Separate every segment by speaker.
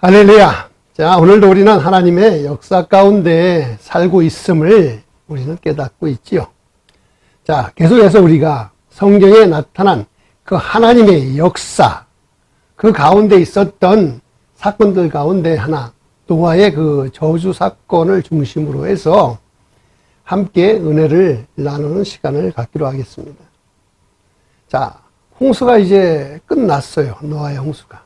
Speaker 1: 할렐루야. 자, 오늘도 우리는 하나님의 역사 가운데 살고 있음을 우리는 깨닫고 있지요. 자, 계속해서 우리가 성경에 나타난 그 하나님의 역사, 그 가운데 있었던 사건들 가운데 하나, 노아의 그 저주 사건을 중심으로 해서 함께 은혜를 나누는 시간을 갖기로 하겠습니다. 자, 홍수가 이제 끝났어요. 노아의 홍수가.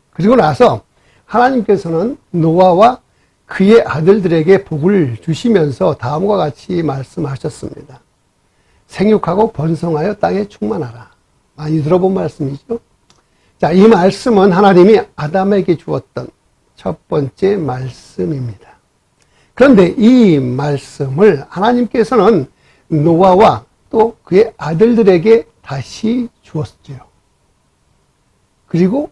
Speaker 1: 그리고 나서 하나님께서는 노아와 그의 아들들에게 복을 주시면서 다음과 같이 말씀하셨습니다. 생육하고 번성하여 땅에 충만하라. 많이 들어본 말씀이죠. 자, 이 말씀은 하나님이 아담에게 주었던 첫 번째 말씀입니다. 그런데 이 말씀을 하나님께서는 노아와 또 그의 아들들에게 다시 주었죠. 그리고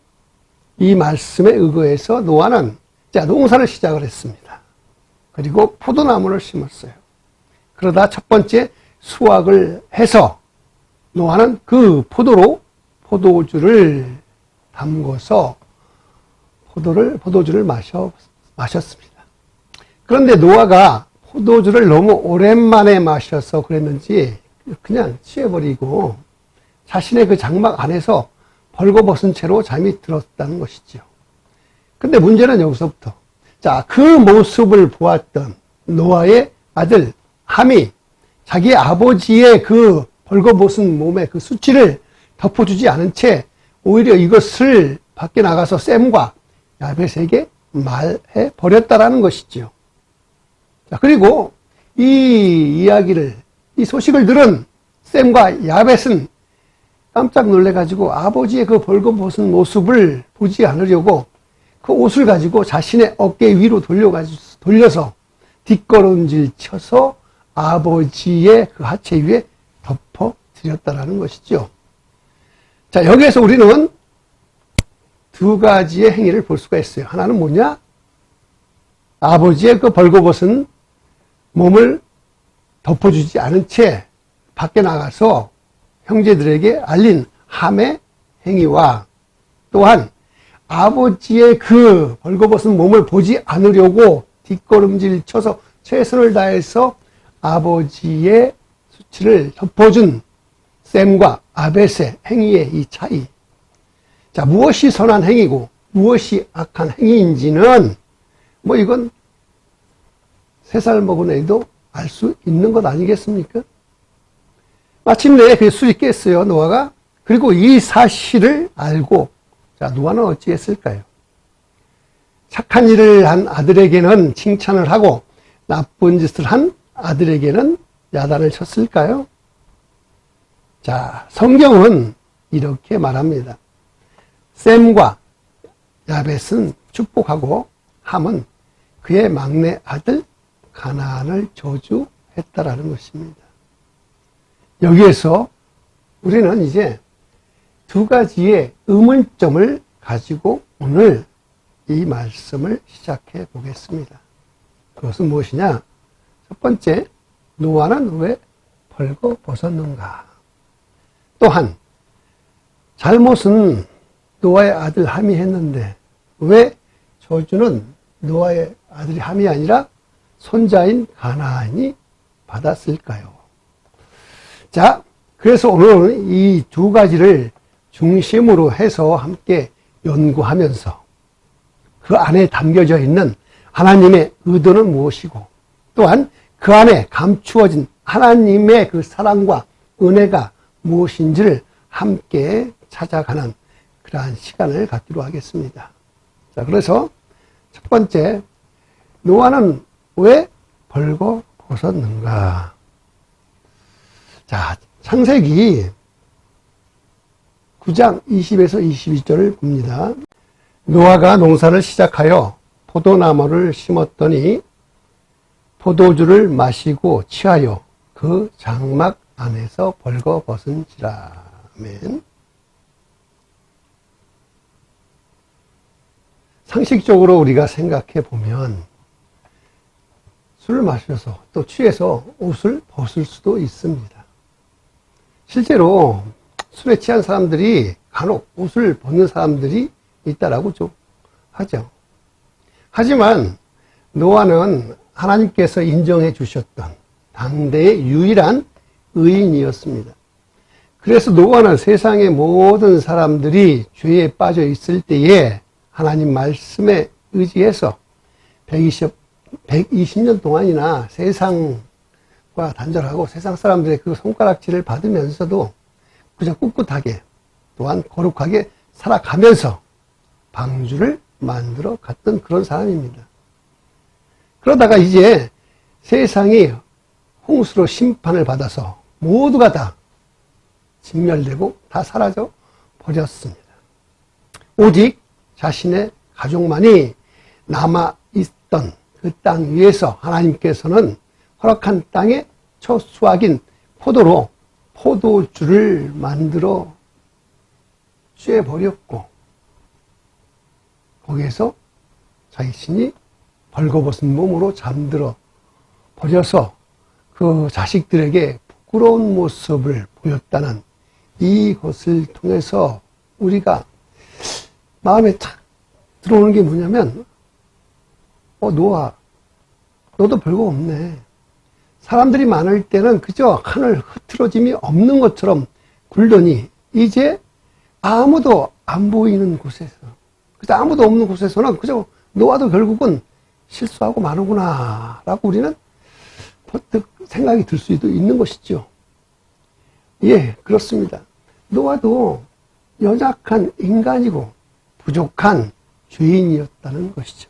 Speaker 1: 이 말씀에 의거해서 노아는 농사를 시작을 했습니다. 그리고 포도나무를 심었어요. 그러다 첫 번째 수확을 해서 노아는 그 포도로 포도주를 담궈서 포도주를 마셨습니다. 그런데 노아가 포도주를 너무 오랜만에 마셔서 그랬는지 그냥 취해버리고 자신의 그 장막 안에서 벌거벗은 채로 잠이 들었다는 것이죠. 근데 문제는 여기서부터, 자, 그 모습을 보았던 노아의 아들 함이 자기 아버지의 그 벌거벗은 몸의 그 수치를 덮어주지 않은 채 오히려 이것을 밖에 나가서 셈과 야벳에게 말해 버렸다라는 것이죠. 자, 그리고 이 이야기를, 이 소식을 들은 셈과 야벳은 깜짝 놀래가지고 아버지의 그 벌거벗은 모습을 보지 않으려고 그 옷을 가지고 자신의 어깨 위로 돌려서 뒷걸음질 쳐서 아버지의 그 하체 위에 덮어드렸다라는 것이죠. 자, 여기에서 우리는 두 가지의 행위를 볼 수가 있어요. 하나는 뭐냐? 아버지의 그 벌거벗은 몸을 덮어주지 않은 채 밖에 나가서 형제들에게 알린 함의 행위와 또한 아버지의 그 벌거벗은 몸을 보지 않으려고 뒷걸음질 쳐서 최선을 다해서 아버지의 수치를 덮어준 셈과 아벳의 행위의 이 차이. 자, 무엇이 선한 행위고 무엇이 악한 행위인지는 이건 3살 먹은 애도 알 수 있는 것 아니겠습니까? 마침내 그 술이 깼어요, 노아가. 그리고 이 사실을 알고, 자, 노아는 어찌 했을까요? 착한 일을 한 아들에게는 칭찬을 하고, 나쁜 짓을 한 아들에게는 야단을 쳤을까요? 자, 성경은 이렇게 말합니다. 셈과 야벳은 축복하고, 함은 그의 막내 아들 가나안을 저주했다라는 것입니다. 여기에서 우리는 이제 두 가지의 의문점을 가지고 오늘 이 말씀을 시작해 보겠습니다. 그것은 무엇이냐? 첫 번째, 노아는 왜 벌거벗었는가? 또한 잘못은 노아의 아들 함이 했는데 왜 저주는 노아의 아들이 함이 아니라 손자인 가나안이 받았을까요? 자, 그래서 오늘은 이 두 가지를 중심으로 해서 함께 연구하면서 그 안에 담겨져 있는 하나님의 의도는 무엇이고 또한 그 안에 감추어진 하나님의 그 사랑과 은혜가 무엇인지를 함께 찾아가는 그러한 시간을 갖기로 하겠습니다. 자, 그래서 첫 번째, 노아는 왜 벌거벗었는가? 자, 창세기 9장 20에서 22절을 봅니다. 노아가 농사를 시작하여 포도나무를 심었더니 포도주를 마시고 취하여 그 장막 안에서 벌거벗은지라. 아멘. 상식적으로 우리가 생각해 보면 술을 마셔서 또 취해서 옷을 벗을 수도 있습니다. 실제로 술에 취한 사람들이 간혹 옷을 벗는 사람들이 있다라고 좀 하죠. 하지만 노아는 하나님께서 인정해 주셨던 당대의 유일한 의인이었습니다. 그래서 노아는 세상의 모든 사람들이 죄에 빠져 있을 때에 하나님 말씀에 의지해서 120년 동안이나 세상과 단절하고 세상 사람들의 그 손가락질을 받으면서도 그저 꿋꿋하게 또한 거룩하게 살아가면서 방주를 만들어 갔던 그런 사람입니다. 그러다가 이제 세상이 홍수로 심판을 받아서 모두가 다 진멸되고 다 사라져 버렸습니다. 오직 자신의 가족만이 남아있던 그 땅 위에서 하나님께서는 허락한 땅의 첫 수확인 포도로 포도주를 만들어 취해버렸고 거기에서 자신이 벌거벗은 몸으로 잠들어 버려서 그 자식들에게 부끄러운 모습을 보였다는 이것을 통해서 우리가 마음에 탁 들어오는 게 뭐냐면 노아 너도 별거 없네. 사람들이 많을 때는 그저 하늘 흐트러짐이 없는 것처럼 굴더니 이제 아무도 안 보이는 곳에서 그저 아무도 없는 곳에서는 그저 노아도 결국은 실수하고 마는구나 라고 우리는 버뜩 생각이 들 수도 있는 것이죠. 예, 그렇습니다. 노아도 연약한 인간이고 부족한 죄인이었다는 것이죠.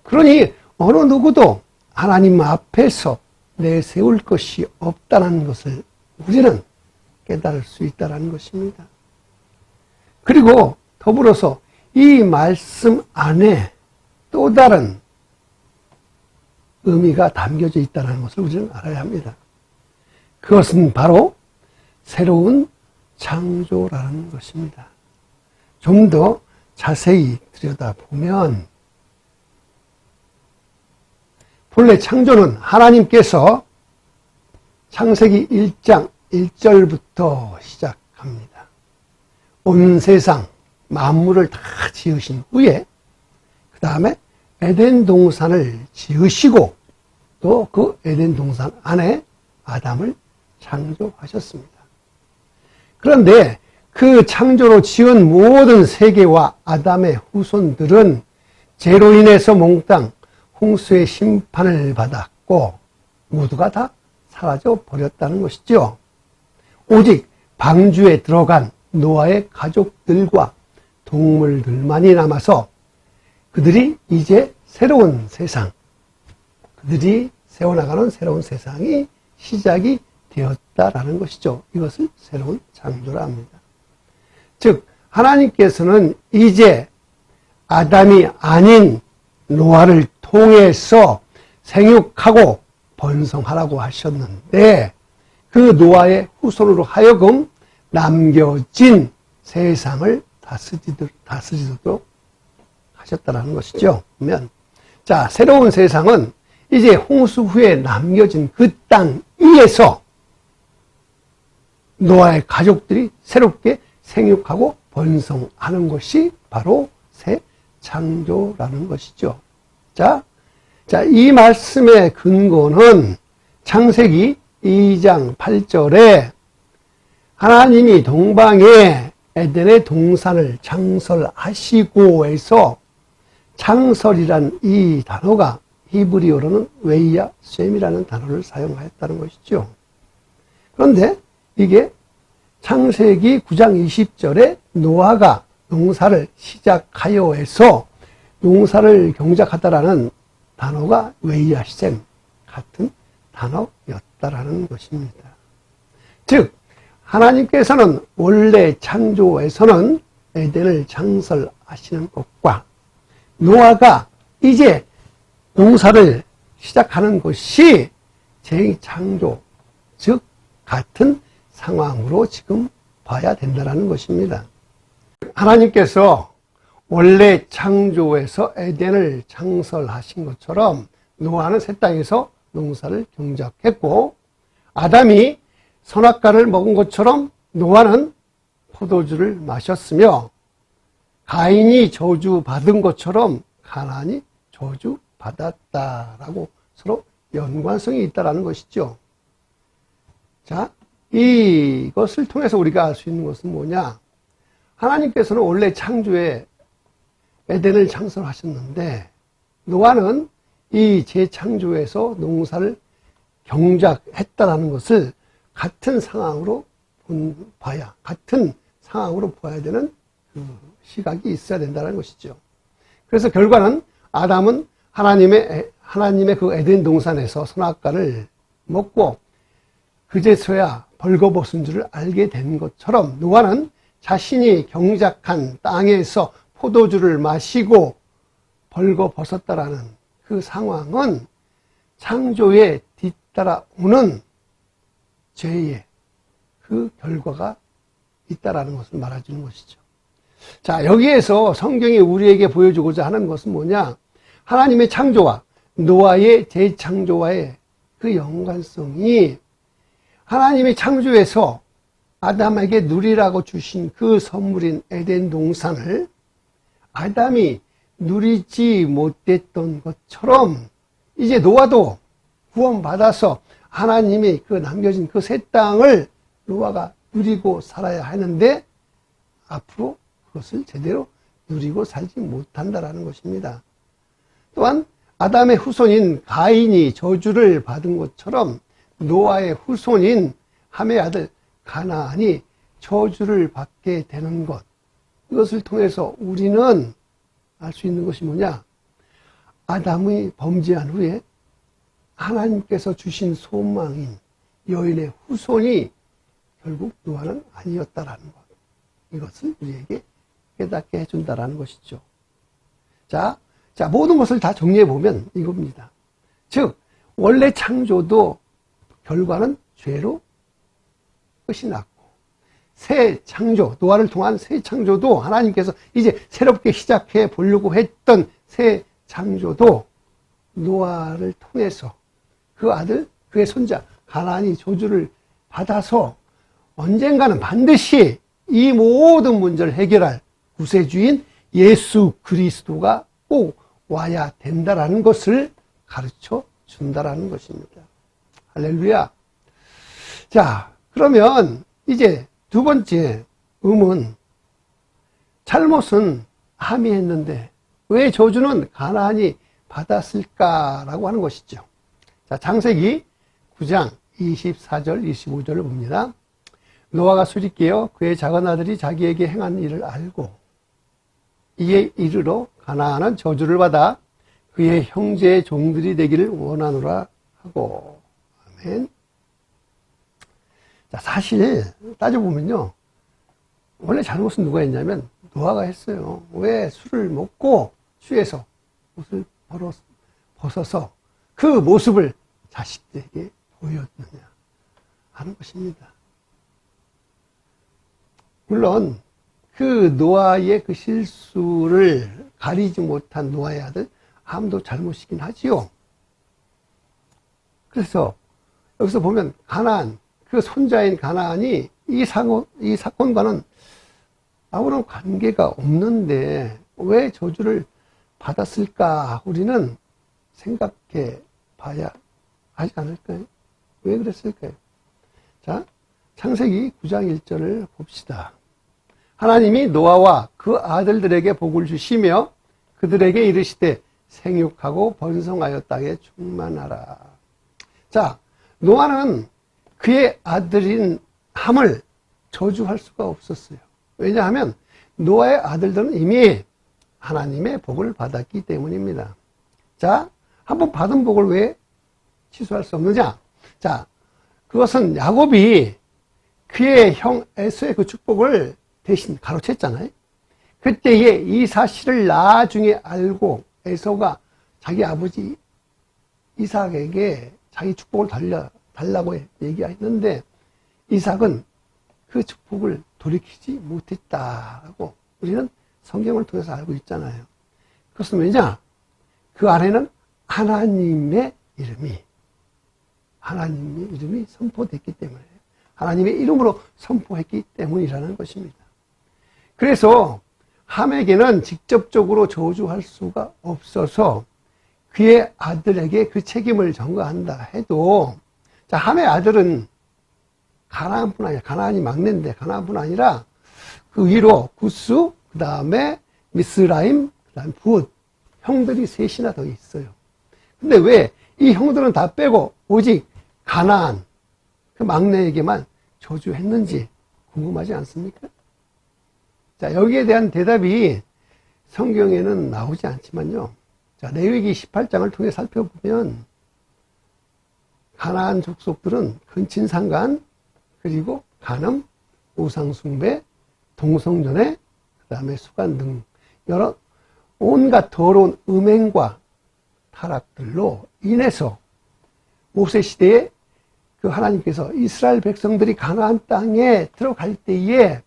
Speaker 1: 그러니 어느 누구도 하나님 앞에서 내세울 것이 없다는 것을 우리는 깨달을 수 있다는 것입니다. 그리고 더불어서 이 말씀 안에 또 다른 의미가 담겨져 있다는 것을 우리는 알아야 합니다. 그것은 바로 새로운 창조라는 것입니다. 좀 더 자세히 들여다보면 본래 창조는 하나님께서 창세기 1장 1절부터 시작합니다. 온 세상 만물을 다 지으신 후에 그 다음에 에덴 동산을 지으시고 또 그 에덴 동산 안에 아담을 창조하셨습니다. 그런데 그 창조로 지은 모든 세계와 아담의 후손들은 죄로 인해서 몽땅 홍수의 심판을 받았고 모두가 다 사라져 버렸다는 것이죠. 오직 방주에 들어간 노아의 가족들과 동물들만이 남아서 그들이 이제 새로운 세상, 그들이 세워나가는 새로운 세상이 시작이 되었다라는 것이죠. 이것을 새로운 창조라 합니다. 즉 하나님께서는 이제 아담이 아닌 노아를 통해서 생육하고 번성하라고 하셨는데 그 노아의 후손으로 하여금 남겨진 세상을 다스리도록 하셨다는 것이죠. 그러면 자, 새로운 세상은 이제 홍수 후에 남겨진 그 땅 위에서 노아의 가족들이 새롭게 생육하고 번성하는 것이 바로 새 창조라는 것이죠. 자, 이 말씀의 근거는 창세기 2장 8절에 하나님이 동방에 에덴의 동산을 창설하시고 해서 창설이란 이 단어가 히브리어로는 웨이야 셈이라는 단어를 사용하였다는 것이죠. 그런데 이게 창세기 9장 20절에 노아가 농사를 시작하여 해서 농사를 경작하다라는 단어가 웨이야셈 같은 단어였다라는 것입니다. 즉 하나님께서는 원래 창조에서는 에덴을 창설하시는 것과 노아가 이제 농사를 시작하는 것이 재창조, 즉 같은 상황으로 지금 봐야 된다는 것입니다. 하나님께서 원래 창조에서 에덴을 창설하신 것처럼 노아는 새 땅에서 농사를 경작했고 아담이 선악과를 먹은 것처럼 노아는 포도주를 마셨으며 가인이 저주받은 것처럼 가나안이 저주받았다라고 서로 연관성이 있다라는 것이죠. 자, 이것을 통해서 우리가 알 수 있는 것은 뭐냐? 하나님께서는 원래 창조에 에덴을 창설하셨는데 노아는 이 재창조에서 농사를 경작했다라는 것을 같은 상황으로 같은 상황으로 봐야 되는 그 시각이 있어야 된다는 것이죠. 그래서 결과는 아담은 하나님의 그 에덴 동산에서 선악과를 먹고 그제서야 벌거벗은 줄을 알게 된 것처럼 노아는 자신이 경작한 땅에서 포도주를 마시고 벌거벗었다라는 그 상황은 창조에 뒤따라오는 죄의 그 결과가 있다라는 것을 말해주는 것이죠. 자, 여기에서 성경이 우리에게 보여주고자 하는 것은 뭐냐? 하나님의 창조와 노아의 재창조와의 그 연관성이 하나님의 창조에서 아담에게 누리라고 주신 그 선물인 에덴 동산을 아담이 누리지 못했던 것처럼 이제 노아도 구원받아서 하나님이 그 남겨진 그 새 땅을 노아가 누리고 살아야 하는데 앞으로 그것을 제대로 누리고 살지 못한다라는 것입니다. 또한 아담의 후손인 가인이 저주를 받은 것처럼 노아의 후손인 함의 아들 가나안이 저주를 받게 되는 것, 이것을 통해서 우리는 알 수 있는 것이 뭐냐? 아담이 범죄한 후에 하나님께서 주신 소망인 여인의 후손이 결국 노아는 아니었다라는 것, 이것을 우리에게 깨닫게 해준다라는 것이죠. 자, 모든 것을 다 정리해 보면 이겁니다. 즉, 원래 창조도 결과는 죄로 끝이 났고, 새 창조, 노아를 통한 새 창조도 하나님께서 이제 새롭게 시작해 보려고 했던 새 창조도 노아를 통해서 그 아들, 그의 손자 가나안이 저주를 받아서 언젠가는 반드시 이 모든 문제를 해결할 구세주인 예수 그리스도가 꼭 와야 된다라는 것을 가르쳐 준다라는 것입니다. 할렐루야. 자, 그러면 이제 두 번째 의문, 잘못은 함이 했는데 왜 저주는 가나안이 받았을까라고 하는 것이죠. 자, 창세기 9장 24절 25절을 봅니다. 노아가 술이 깨어 그의 작은 아들이 자기에게 행한 일을 알고 이에 이르러 가나안은 저주를 받아 그의 형제의 종들이 되기를 원하노라 하고. 아멘. 자, 사실 따져보면요, 원래 잘못은 누가 했냐면 노아가 했어요. 왜 술을 먹고 취해서 옷을 벗어서 그 모습을 자식들에게 보였느냐 하는 것입니다. 물론 그 노아의 그 실수를 가리지 못한 노아의 아들 함도 잘못이긴 하지요. 그래서 여기서 보면 가나안, 그 손자인 가나안이 이 사건과는 아무런 관계가 없는데 왜 저주를 받았을까 우리는 생각해 봐야 하지 않을까요? 왜 그랬을까요? 자, 창세기 9장 1절을 봅시다. 하나님이 노아와 그 아들들에게 복을 주시며 그들에게 이르시되 생육하고 번성하여 땅에 충만하라. 자, 노아는 그의 아들인 함을 저주할 수가 없었어요. 왜냐하면 노아의 아들들은 이미 하나님의 복을 받았기 때문입니다. 자, 한번 받은 복을 왜 취소할 수 없느냐? 자, 그것은 야곱이 그의 형 에서의 그 축복을 대신 가로챘잖아요. 그때에 이 사실을 나중에 알고 에서가 자기 아버지 이삭에게 자기 축복을 달라고 얘기했는데 이삭은 그 축복을 돌이키지 못했다라고 우리는 성경을 통해서 알고 있잖아요. 그것은 왜냐? 그 안에는 하나님의 이름이 선포됐기 때문에, 하나님의 이름으로 선포했기 때문이라는 것입니다. 그래서 함에게는 직접적으로 저주할 수가 없어서 그의 아들에게 그 책임을 전가한다 해도, 자, 함의 아들은 가나안뿐 아니라, 가나안이 막내인데 가나안뿐 아니라 그 위로 구스, 그 다음에 미스라임, 그 다음에 붓, 형들이 셋이나 더 있어요. 근데 왜 이 형들은 다 빼고 오직 가나안, 그 막내에게만 저주했는지 궁금하지 않습니까? 자, 여기에 대한 대답이 성경에는 나오지 않지만요. 자, 레위기 18장을 통해 살펴보면 가나안 족속들은 근친상간, 그리고 간음, 우상숭배, 동성전에, 그 다음에 수간 등 여러 온갖 더러운 음행과 타락들로 인해서 모세 시대에 그 하나님께서 이스라엘 백성들이 가나안 땅에 들어갈 때에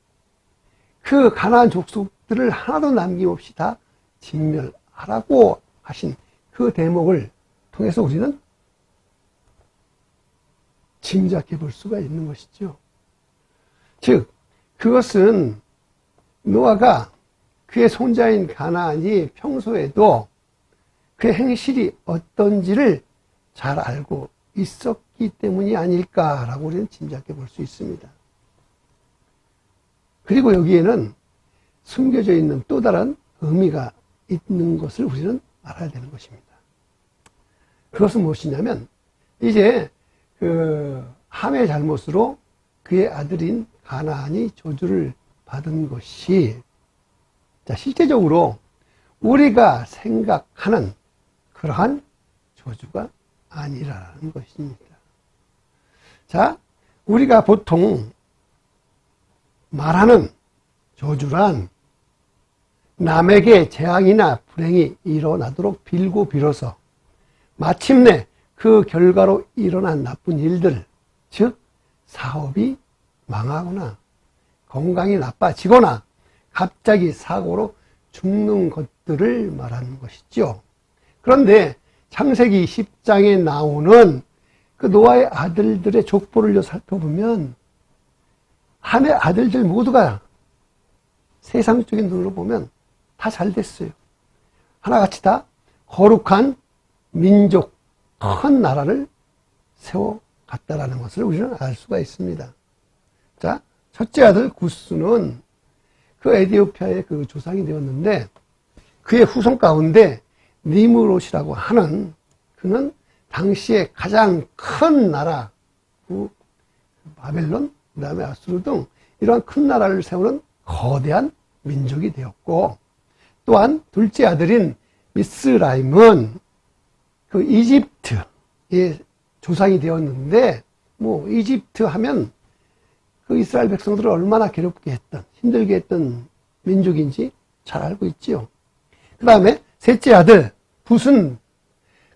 Speaker 1: 그 가나안 족속들을 하나도 남김없이 다 진멸하라고 하신 그 대목을 통해서 우리는 짐작해 볼 수가 있는 것이죠. 즉, 그것은 노아가 그의 손자인 가나안이 평소에도 그의 행실이 어떤지를 잘 알고 있었기 때문이 아닐까라고 우리는 짐작해 볼 수 있습니다. 그리고 여기에는 숨겨져 있는 또 다른 의미가 있는 것을 우리는 알아야 되는 것입니다. 그것은 무엇이냐면, 이제 그 함의 잘못으로 그의 아들인 가나안이 저주를 받은 것이, 자, 실제적으로 우리가 생각하는 그러한 저주가 아니라는 것입니다. 자, 우리가 보통 말하는 저주란 남에게 재앙이나 불행이 일어나도록 빌고 빌어서 마침내 그 결과로 일어난 나쁜 일들, 즉 사업이 망하거나 건강이 나빠지거나 갑자기 사고로 죽는 것들을 말하는 것이죠. 그런데 창세기 10장에 나오는 그 노아의 아들들의 족보를 살펴보면 함의 아들들 모두가 세상적인 눈으로 보면 다 잘 됐어요. 하나같이 다 거룩한 민족, 큰 나라를 세워갔다라는 것을 우리는 알 수가 있습니다. 자, 첫째 아들 구스는 그 에디오피아의 그 조상이 되었는데, 그의 후손 가운데 니므롯이라고 하는, 그는 당시에 가장 큰 나라, 바벨론, 그 다음에 아수르 등 이러한 큰 나라를 세우는 거대한 민족이 되었고, 또한 둘째 아들인 미스라임은 그 이집트의 조상이 되었는데, 뭐 이집트 하면 그 이스라엘 백성들을 얼마나 괴롭게 했던, 힘들게 했던 민족인지 잘 알고 있지요. 그 다음에 셋째 아들 붓은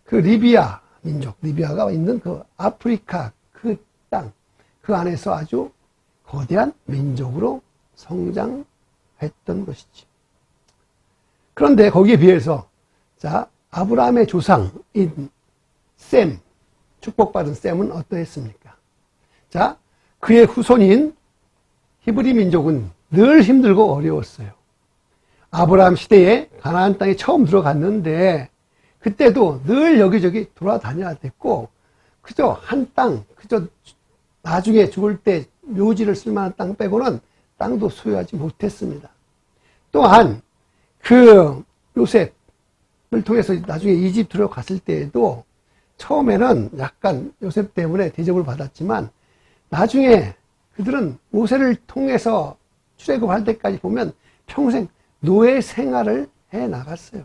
Speaker 1: 그 리비아 민족, 리비아가 있는 그 아프리카 그 땅, 그 안에서 아주 거대한 민족으로 성장했던 것이지. 그런데 거기에 비해서, 자, 아브라함의 조상인 셈, 축복받은 셈은 어떠했습니까? 자, 그의 후손인 히브리 민족은 늘 힘들고 어려웠어요. 아브라함 시대에 가나안 땅에 처음 들어갔는데 그때도 늘 여기저기 돌아다녀야 됐고, 그저 한 땅, 그저 나중에 죽을 때 묘지를 쓸만한 땅 빼고는 땅도 소유하지 못했습니다. 또한 그 요셉을 통해서 나중에 이집트로 갔을 때에도 처음에는 약간 요셉 때문에 대접을 받았지만 나중에 그들은 모세를 통해서 출애굽할 때까지 보면 평생 노예 생활을 해 나갔어요.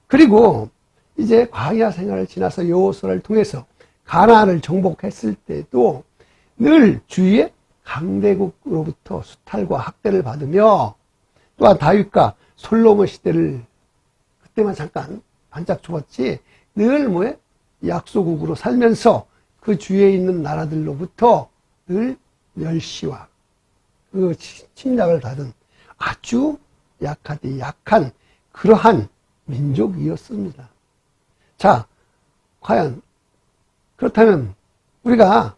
Speaker 1: 그리고 이제 광야 생활을 지나서 여호수아를 통해서 가나안을 정복했을 때도 늘 주위에 강대국으로부터 수탈과 학대를 받으며, 또한 다윗과 솔로몬 시대를 그때만 잠깐 반짝 좁았지 늘 뭐에 약소국으로 살면서 그 주위에 있는 나라들로부터 늘 멸시와 그 침략을 받은 아주 약하디 약한 그러한 민족이었습니다. 자, 과연 그렇다면 우리가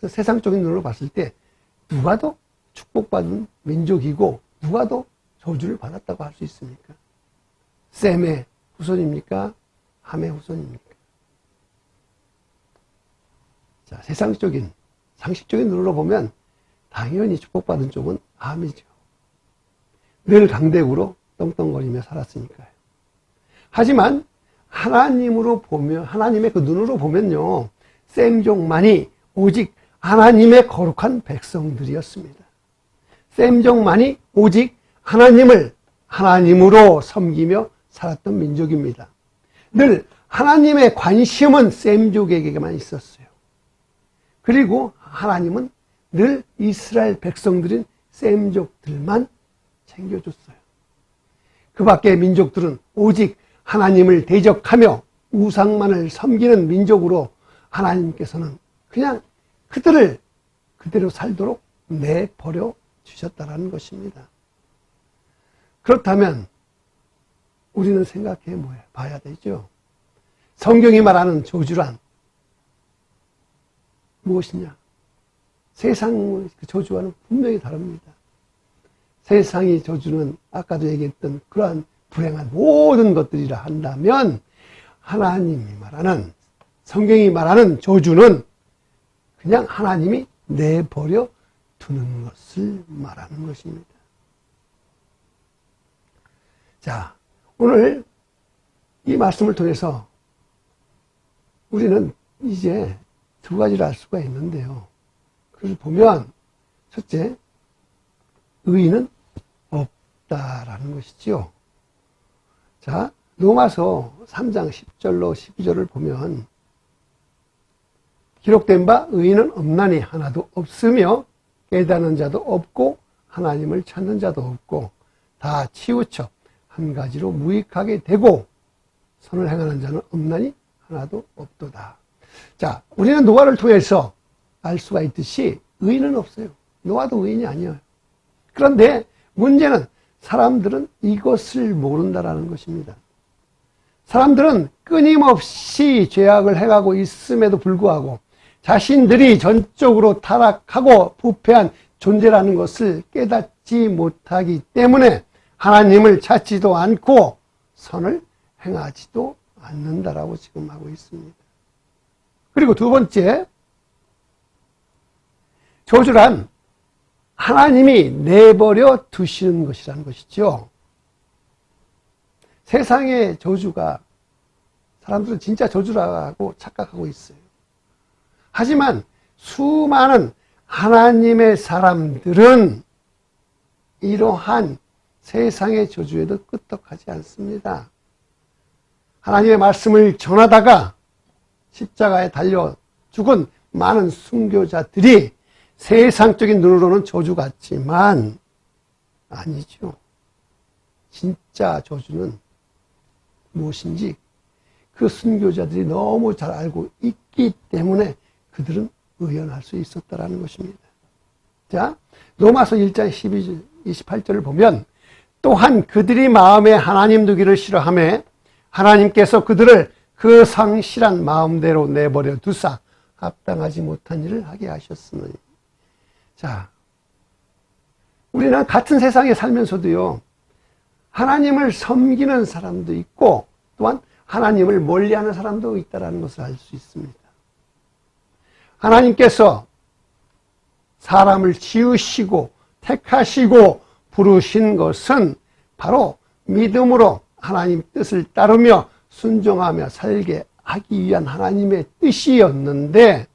Speaker 1: 세상적인 눈으로 봤을 때 누가 더 축복받은 민족이고 누가 더 저주를 받았다고 할 수 있습니까? 셈의 후손입니까? 함의 후손입니까? 자, 세상적인, 상식적인 눈으로 보면 당연히 축복받은 쪽은 함이죠. 늘 강대국으로 떵떵거리며 살았으니까요. 하지만 하나님으로 보면, 하나님의 그 눈으로 보면요, 셈족만이 오직 하나님의 거룩한 백성들이었습니다. 셈족만이 오직 하나님을 하나님으로 섬기며 살았던 민족입니다. 늘 하나님의 관심은 셈족에게만 있었어요. 그리고 하나님은 늘 이스라엘 백성들인 셈족들만 챙겨줬어요. 그 밖의 민족들은 오직 하나님을 대적하며 우상만을 섬기는 민족으로 하나님께서는 그냥 그들을 그대로 살도록 내버려 주셨다는 것입니다. 그렇다면 우리는 생각해 봐야 되죠. 성경이 말하는 저주란 무엇이냐? 세상 저주와는 분명히 다릅니다. 세상의 저주는 아까도 얘기했던 그러한 불행한 모든 것들이라 한다면 하나님이 말하는, 성경이 말하는 저주는 그냥 하나님이 내버려 두는 것을 말하는 것입니다. 자, 오늘 이 말씀을 통해서 우리는 이제 두 가지를 알 수가 있는데요. 그걸 보면 첫째, 의인은 없다라는 것이죠. 자, 로마서 3장 10절로 12절을 보면 기록된 바 의인은 없나니 하나도 없으며 깨닫는 자도 없고 하나님을 찾는 자도 없고 다 치우쳐 한 가지로 무익하게 되고 선을 행하는 자는 없나니 하나도 없도다. 자, 우리는 노아를 통해서 알 수가 있듯이 의인은 없어요. 노아도 의인이 아니에요. 그런데 문제는 사람들은 이것을 모른다라는 것입니다. 사람들은 끊임없이 죄악을 행하고 있음에도 불구하고 자신들이 전적으로 타락하고 부패한 존재라는 것을 깨닫지 못하기 때문에 하나님을 찾지도 않고 선을 행하지도 않는다라고 지금 하고 있습니다. 그리고 두 번째, 저주란 하나님이 내버려 두시는 것이라는 것이죠. 세상의 저주가 사람들은 진짜 저주라고 착각하고 있어요. 하지만 수많은 하나님의 사람들은 이러한 세상의 저주에도 끄떡하지 않습니다. 하나님의 말씀을 전하다가 십자가에 달려 죽은 많은 순교자들이 세상적인 눈으로는 저주 같지만 아니죠. 진짜 저주는 무엇인지 그 순교자들이 너무 잘 알고 있기 때문에 그들은 의연할 수 있었다는 것입니다. 자, 로마서 1장 28절을 보면 또한 그들이 마음에 하나님 두기를 싫어하며 하나님께서 그들을 그 상실한 마음대로 내버려 두사 합당하지 못한 일을 하게 하셨으니. 자, 우리는 같은 세상에 살면서도요, 하나님을 섬기는 사람도 있고 또한 하나님을 멀리하는 사람도 있다는 것을 알 수 있습니다. 하나님께서 사람을 지으시고 택하시고 부르신 것은 바로 믿음으로 하나님 뜻을 따르며 순종하며 살게 하기 위한 하나님의 뜻이었는데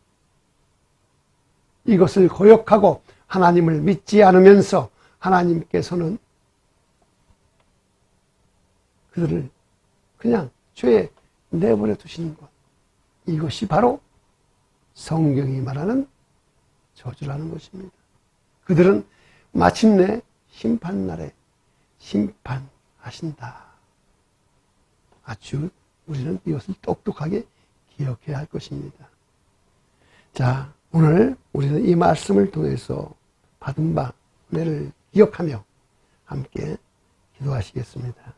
Speaker 1: 이것을 거역하고 하나님을 믿지 않으면서 하나님께서는 그들을 그냥 죄에 내버려 두시는 것, 이것이 바로 성경이 말하는 저주라는 것입니다. 그들은 마침내 심판날에 심판하신다. 아주 우리는 이것을 똑똑하게 기억해야 할 것입니다. 자, 오늘 우리는 이 말씀을 통해서 받은 바 은혜를 기억하며 함께 기도하시겠습니다.